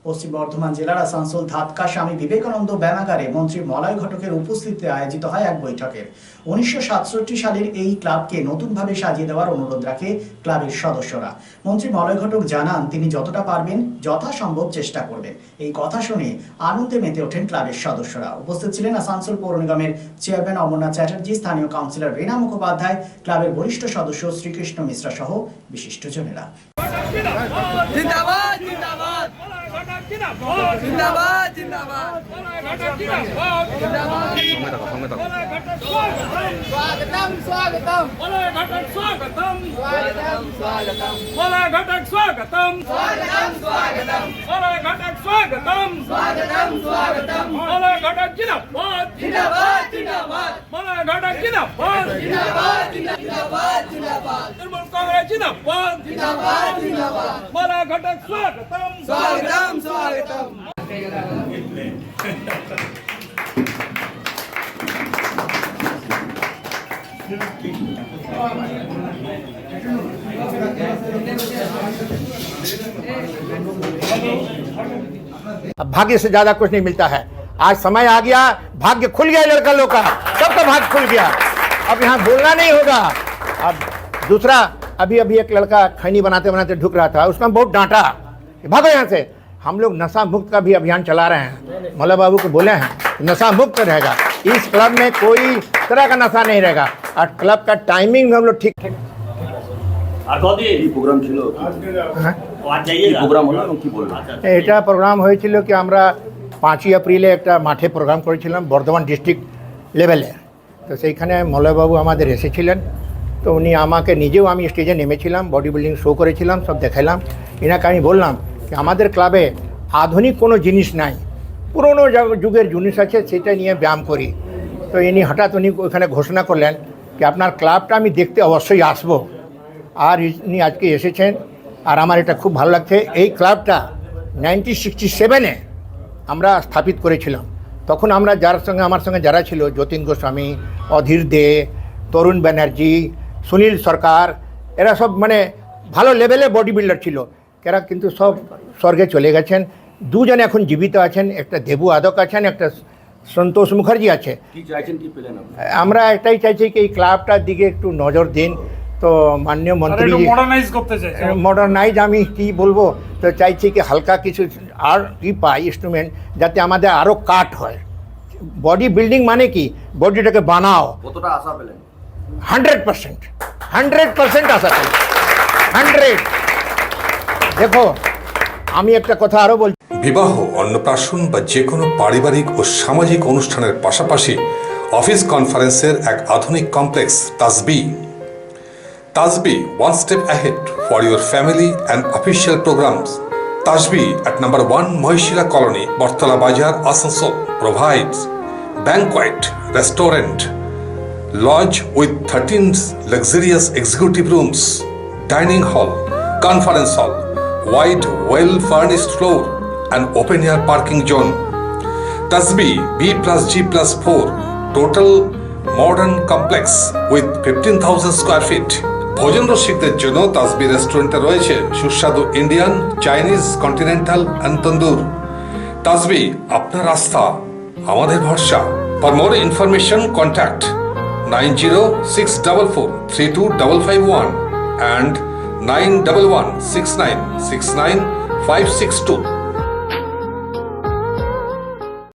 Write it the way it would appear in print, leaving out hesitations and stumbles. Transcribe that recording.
পশ্চিম বর্ধমান জেলার আসানসোল ধাতকা স্বামী বিবেকানন্দ ব্যায়ামাগারে মন্ত্রী মলয় ঘটকের উপস্থিতিতে আয়োজিত হয় এক বৈঠকের। 1967 সালের এই ক্লাবকে নতুনভাবে সাজিয়ে দেওয়ার অনুরোধ রাখে ক্লাবের সদস্যরা। মন্ত্রী মলয় ঘটক জানান তিনি যতটা পারবেন যথাসম্ভব চেষ্টা করবেন। এই কথা শুনে আনন্দে মেতে ওঠেন ক্লাবের সদস্যরা। উপস্থিত ছিলেন আসানসোল পৌর নিগমের চেয়ারম্যান অমরনাথ চ্যাটার্জি, স্থানীয় কাউন্সিলর রীনা মুখোপাধ্যায়, ক্লাবের বরিষ্ঠ সদস্য শ্রীকৃষ্ণ মিশ্রা সহ বিশিষ্টজনেরা। जिंदाबाद जिंदाबाद जिंदाबाद जिंदाबाद स्वागतम स्वागतम स्वागतम स्वागतम घटक स्वागतम स्वागतम स्वागतम घटक स्वागतम स्वागतम स्वागतम घटक जिंदाबाद जिंदाबाद जिंदाबाद घटक जिंदाबाद जिंदाबाद जिंदाबाद जिंदाबाद तृणमूल कांग्रेस जिंदाबाद जिंदाबाद जिंदाबाद घटक स्वागतम स्वागतम स्वागतम अब भाग्य से ज्यादा कुछ नहीं मिलता है। आज समय आ गया, भाग्य खुल गया लड़का लोग का, सबका भाग्य खुल गया। अब यहाँ बोलना नहीं होगा। अब दूसरा, अभी एक लड़का खैनी बनाते बनाते ढुक रहा था, उसका बहुत डांटा, भागो यहाँ से। हम लोग नशा मुक्त का भी अभियान चला रहे हैं। मौला बाबू को बोले हैं नशा मुक्त रहेगा, इस क्लब में कोई तरह का नशा नहीं रहेगा और क्लब का टाइमिंग में हम लोग ठीक প্রোগ্রাম ছিল প্রোগ্রাম হলো এবং কি বলবো এটা প্রোগ্রাম হয়েছিল কি আমরা 5ই এপ্রিলে একটা মাঠে প্রোগ্রাম করেছিলাম বর্ধমান ডিস্ট্রিক্ট লেভেলে। তো সেইখানে মলয়বাবু আমাদের এসেছিলেন। তো উনি আমাকে নিজেও আমি স্টেজে নেমেছিলাম, বডি বিল্ডিং শো করেছিলাম, সব দেখালাম। এনাকে আমি বললাম কি আমাদের ক্লাবে আধুনিক কোনো জিনিস নাই, পুরনো যুগের জিনিস আছে, সেটা নিয়ে ব্যায়াম করি। তো ইনি হঠাৎ উনি ওখানে ঘোষণা করলেন কি আপনার ক্লাবটা আমি দেখতে অবশ্যই আসবো। আর ইনি আজকে এসেছেন আর আমার এটা খুব ভালো লাগছে। এই ক্লাবটা 1967-এ আমরা স্থাপিত করেছিলাম। তখন আমরা আমার সঙ্গে যারা ছিল, যতীন গোস্বামী, অধীর দে, তরুণ ব্যানার্জি, সুনীল সরকার, এরা সব মানে ভালো লেভেলে বডি বিল্ডার ছিল। এরা কিন্তু সব স্বর্গে চলে গেছেন। দুজন এখন জীবিত আছেন, একটা দেবু আদক আছেন, একটা সন্তোষ মুখার্জি আছে। আমরা এটাই চাইছি কি এই ক্লাবটার দিকে একটু নজর দিন। তো মাননীয় মন্ত্রী মডার্নাইজ আমি কি বলবো, তো চাইছি কি হালকা কিছু আর কি পাই ইনস্ট্রুমেন্ট, যাতে আমাদের আরও কাট হয়। বডি বিল্ডিং মানে কি, বডিটাকে বানাও। কতটা আশা পেলেন? 100% আশা করি, 100। দেখো আমি একটা কথা আরও বলছি, বিবাহ, অন্নপ্রাশন বা যে কোনো পারিবারিক ও সামাজিক অনুষ্ঠানের পাশাপাশি অফিস কনফারেন্সের এক আধুনিক complex Tasbi, one step ahead for your family and official programs. Tasbi at number 1 Mohishila Colony, Bortala Bazar, Asansol provides banquet, restaurant, lodge with 13 luxurious executive rooms, dining hall, conference hall, wide, well-furnished floor, and open-air parking zone. Tasbi B+G+4 total modern complex with 15,000 square feet. ভোজন রসিকদের জন্য তাসবি রেস্টুরেন্টে রয়েছে সুস্বাদু Indian, Chinese, continental and তন্দুর। তাসবি আপনার আস্থা, আমাদের ভরসা। For more information contact 9064432551 and 9116969562।